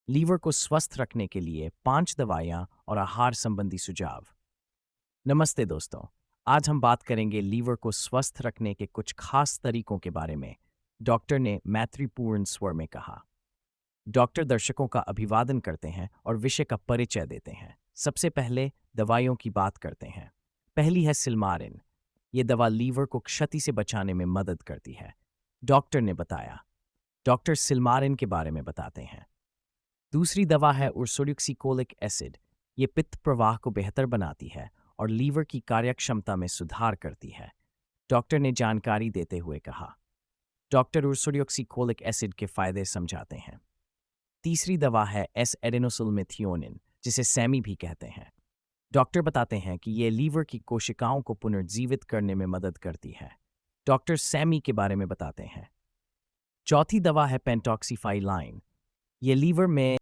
Liver को स्वस्थ रखने के लिए 5 दवाइयाँ और आहार संबंधी सुझाव। नमस्ते दोस्तों, आज हम बात करेंगे लीवर को स्वस्थ रखने के कुछ खास तरीकों के बारे में। डॉक्टर ने मैत्रीपूर्ण स्वर में कहा। डॉक्टर दर्शकों का अभिवादन करते हैं और विषय का परिचय देते हैं। सबसे पहले दवाइयों की बात करते हैं। पहली है सिल्मारिन। ये दवा लीवर को क्षति से बचाने में मदद करती है। डॉक्टर ने बताया। डॉक्टर सिल्मारिन के बारे में बताते हैं। दूसरी दवा है उर्सोडियोक्सीकोलिक एसिड। ये पित्त प्रवाह को बेहतर बनाती है और लीवर की कार्यक्षमता में सुधार करती है। डॉक्टर ने जानकारी देते हुए कहा। डॉक्टर उर्सोडियोक्सीकोलिक एसिड के फायदे समझाते हैं। तीसरी दवा है एस एडेनोसिलमेथिओनिन, जिसे सैमी भी कहते हैं। डॉक्टर बताते हैं कि ये लीवर की कोशिकाओं को पुनर्जीवित करने में मदद करती है। डॉक्टर सैमी के बारे में बताते हैं। चौथी दवा है पेंटॉक्सीफाइलाइन। ये लीवर में